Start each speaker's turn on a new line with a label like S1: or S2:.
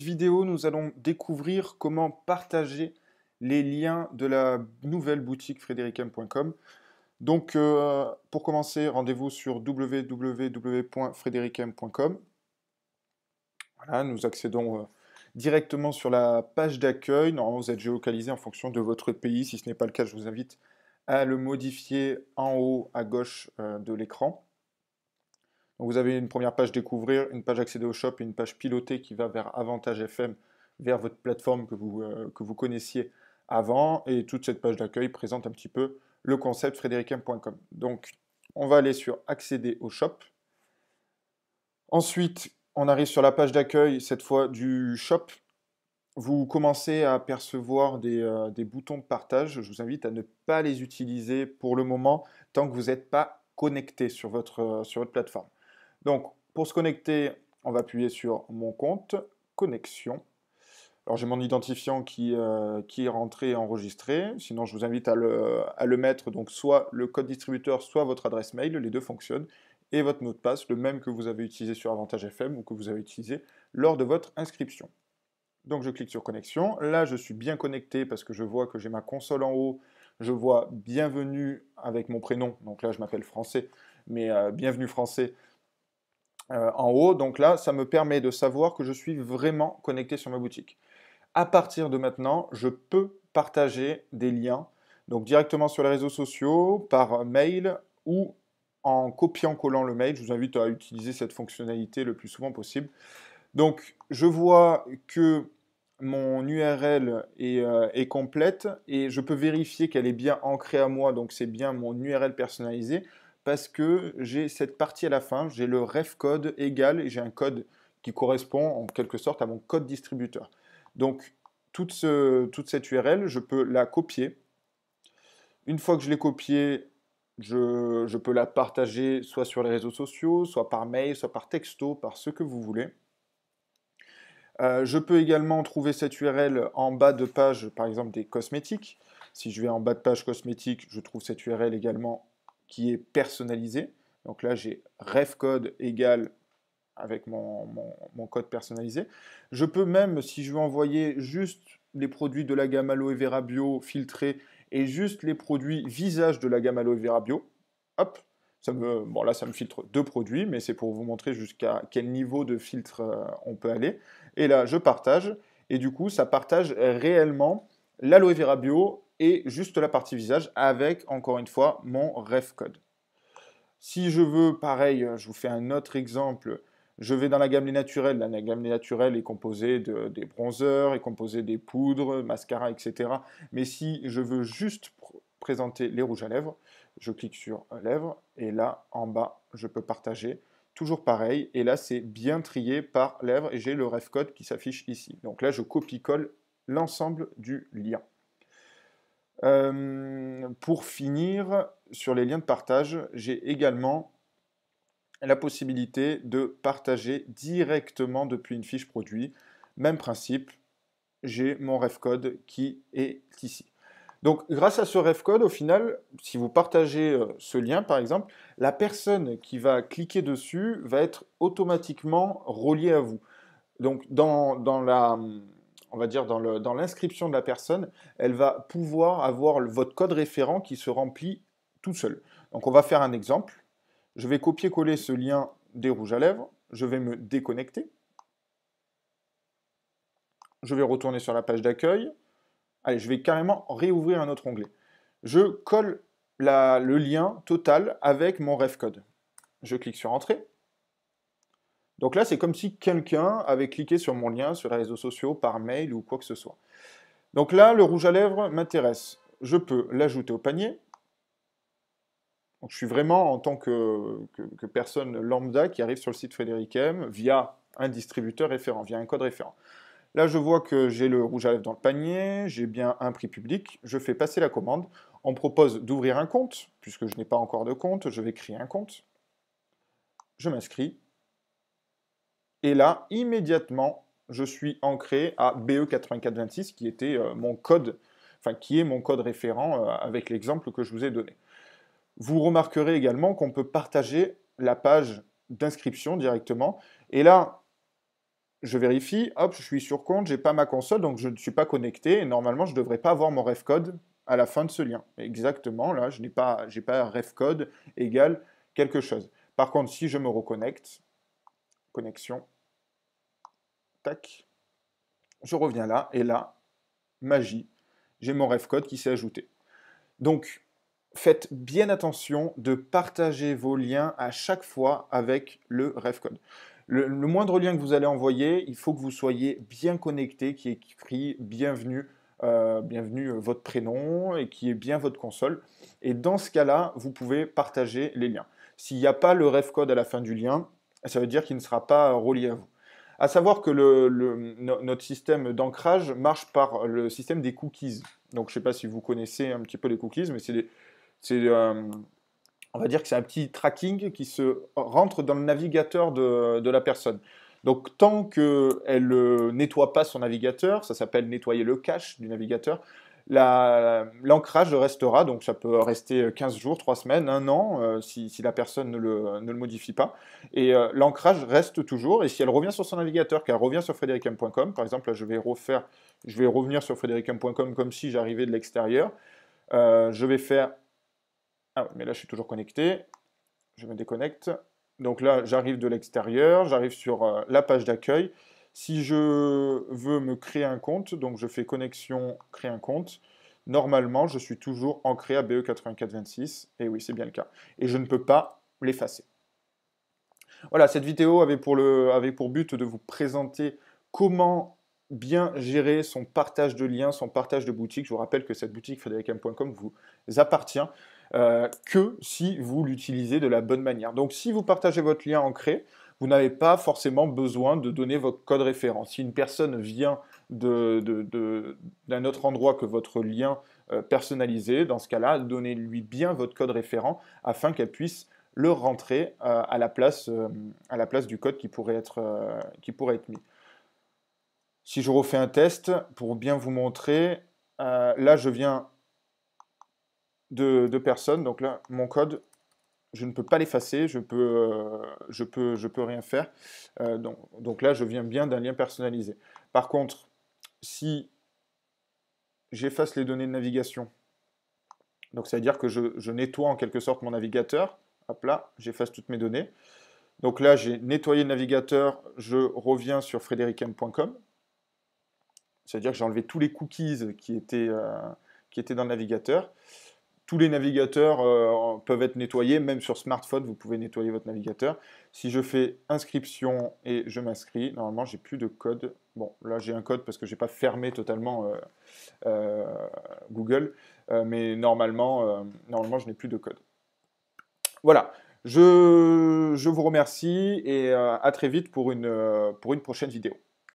S1: vidéo, nous allons découvrir comment partager les liens de la nouvelle boutique frédéricem.com. Donc, pour commencer, rendez-vous sur www.frédéricem.com. Voilà, nous accédons directement sur la page d'accueil. Normalement, vous êtes géolocalisé en fonction de votre pays. Si ce n'est pas le cas, je vous invite à le modifier en haut à gauche de l'écran. Donc vous avez une première page découvrir, une page accéder au shop et une page pilotée qui va vers Avantage FM, vers votre plateforme que vous connaissiez avant. Et toute cette page d'accueil présente un petit peu le concept frédéricem.com. Donc on va aller sur accéder au shop. Ensuite, on arrive sur la page d'accueil, cette fois du shop. Vous commencez à percevoir des boutons de partage. Je vous invite à ne pas les utiliser pour le moment tant que vous n'êtes pas connecté sur votre plateforme. Donc, pour se connecter, on va appuyer sur mon compte, connexion. Alors, j'ai mon identifiant qui est rentré et enregistré. Sinon, je vous invite à le mettre, donc soit le code distributeur, soit votre adresse mail, les deux fonctionnent. Et votre mot de passe, le même que vous avez utilisé sur Avantage FM ou que vous avez utilisé lors de votre inscription. Donc, je clique sur connexion. Là, je suis bien connecté parce que je vois que j'ai ma console en haut. Je vois bienvenue avec mon prénom. Donc là, je m'appelle Français, mais bienvenue Français en haut. Donc là, ça me permet de savoir que je suis vraiment connecté sur ma boutique. À partir de maintenant, je peux partager des liens, donc directement sur les réseaux sociaux, par mail ou en copiant-collant le mail. Je vous invite à utiliser cette fonctionnalité le plus souvent possible. Donc, je vois que mon URL est complète et je peux vérifier qu'elle est bien ancrée à moi, donc c'est bien mon URL personnalisé parce que j'ai cette partie à la fin, j'ai le ref code égal et j'ai un code qui correspond en quelque sorte à mon code distributeur. Donc, toute cette URL, je peux la copier. Une fois que je l'ai copiée, je peux la partager soit sur les réseaux sociaux, soit par mail, soit par texto, par ce que vous voulez. Je peux également trouver cette URL en bas de page, par exemple des cosmétiques. Si je vais en bas de page cosmétiques, je trouve cette URL également qui est personnalisée. Donc là, j'ai refcode égale avec mon code personnalisé. Je peux même, si je veux envoyer juste les produits de la gamme Aloe Vera Bio filtrés et juste les produits visage de la gamme Aloe Vera Bio, hop, bon là ça me filtre deux produits, mais c'est pour vous montrer jusqu'à quel niveau de filtre on peut aller. Et là, je partage, et du coup, ça partage réellement l'Aloe Vera Bio et juste la partie visage avec, encore une fois, mon ref code. Si je veux, pareil, je vous fais un autre exemple, je vais dans la gamme Les Naturels. La gamme Les Naturels est composée des bronzers, est composée des poudres, mascara, etc. Mais si je veux juste présenter les rouges à lèvres, je clique sur lèvres, et là, en bas, je peux partager. Toujours pareil, et là, c'est bien trié par lèvres, et j'ai le ref code qui s'affiche ici. Donc là, je copie-colle l'ensemble du lien. Pour finir, sur les liens de partage, j'ai également la possibilité de partager directement depuis une fiche produit. Même principe, j'ai mon ref code qui est ici. Donc, grâce à ce ref code, au final, si vous partagez ce lien, par exemple, la personne qui va cliquer dessus va être automatiquement reliée à vous. Donc, on va dire dans l'inscription de la personne, elle va pouvoir avoir votre code référent qui se remplit tout seul. Donc, on va faire un exemple. Je vais copier-coller ce lien des rouges à lèvres. Je vais me déconnecter. Je vais retourner sur la page d'accueil. Allez, je vais carrément réouvrir un autre onglet. Je colle le lien total avec mon ref code. Je clique sur Entrée. Donc là, c'est comme si quelqu'un avait cliqué sur mon lien sur les réseaux sociaux, par mail ou quoi que ce soit. Donc là, le rouge à lèvres m'intéresse. Je peux l'ajouter au panier. Donc je suis vraiment en tant que personne lambda qui arrive sur le site Frédéricem via un distributeur référent, via un code référent. Là, je vois que j'ai le rouge à lèvres dans le panier, j'ai bien un prix public, je fais passer la commande. On me propose d'ouvrir un compte, puisque je n'ai pas encore de compte, je vais créer un compte. Je m'inscris. Et là, immédiatement, je suis ancré à BE8426, qui était mon code, enfin qui est mon code référent avec l'exemple que je vous ai donné. Vous remarquerez également qu'on peut partager la page d'inscription directement. Et là, je vérifie, hop, je suis sur compte, j'ai pas ma console, donc je ne suis pas connecté, et normalement, je ne devrais pas avoir mon ref code à la fin de ce lien. Exactement, là, je n'ai pas, j'ai pas ref code égale quelque chose. Par contre, si je me reconnecte, connexion, tac, je reviens là, et là, magie, j'ai mon ref code qui s'est ajouté. Donc, faites bien attention de partager vos liens à chaque fois avec le ref code. Le moindre lien que vous allez envoyer, il faut que vous soyez bien connecté, qui est écrit bienvenue, bienvenue votre prénom et qui est bien votre console. Et dans ce cas-là, vous pouvez partager les liens. S'il n'y a pas le ref code à la fin du lien, ça veut dire qu'il ne sera pas relié à vous. À savoir que notre système d'ancrage marche par le système des cookies. Donc, je ne sais pas si vous connaissez un petit peu les cookies, mais on va dire que c'est un petit tracking qui se rentre dans le navigateur de la personne. Donc, tant qu'elle ne nettoie pas son navigateur, ça s'appelle nettoyer le cache du navigateur, l'ancrage restera, donc ça peut rester 15 jours, 3 semaines, 1 an, si la personne ne le modifie pas. Et l'ancrage reste toujours, et si elle revient sur son navigateur, qu'elle revient sur frédéricm.com, par exemple, là je vais revenir sur frédéricm.com comme si j'arrivais de l'extérieur, je vais faire... Ah oui, mais là je suis toujours connecté, je me déconnecte. Donc là j'arrive de l'extérieur, j'arrive sur la page d'accueil. Si je veux me créer un compte, donc je fais connexion, créer un compte. Normalement, je suis toujours ancré à BE8426, et oui, c'est bien le cas. Et je ne peux pas l'effacer. Voilà, cette vidéo avait pour but de vous présenter comment bien gérer son partage de liens, son partage de boutique. Je vous rappelle que cette boutique frédéricm.com vous appartient que si vous l'utilisez de la bonne manière. Donc si vous partagez votre lien ancré, vous n'avez pas forcément besoin de donner votre code référent. Si une personne vient d'un autre endroit que votre lien personnalisé, dans ce cas-là, donnez-lui bien votre code référent afin qu'elle puisse le rentrer à la place du code qui pourrait être mis. Si je refais un test pour bien vous montrer, là je viens de personnes, donc là mon code, je ne peux pas l'effacer, je peux rien faire. Donc là je viens bien d'un lien personnalisé. Par contre, si j'efface les données de navigation, donc ça veut dire que je nettoie en quelque sorte mon navigateur. Hop là, j'efface toutes mes données. Donc là, j'ai nettoyé le navigateur, je reviens sur frédéricm.com. C'est-à-dire que j'ai enlevé tous les cookies qui étaient dans le navigateur. Tous les navigateurs peuvent être nettoyés, même sur smartphone, vous pouvez nettoyer votre navigateur. Si je fais inscription et je m'inscris, normalement, j'ai plus de code. Bon, là, j'ai un code parce que je n'ai pas fermé totalement Google, mais normalement, je n'ai plus de code. Voilà, je vous remercie et à très vite pour une prochaine vidéo.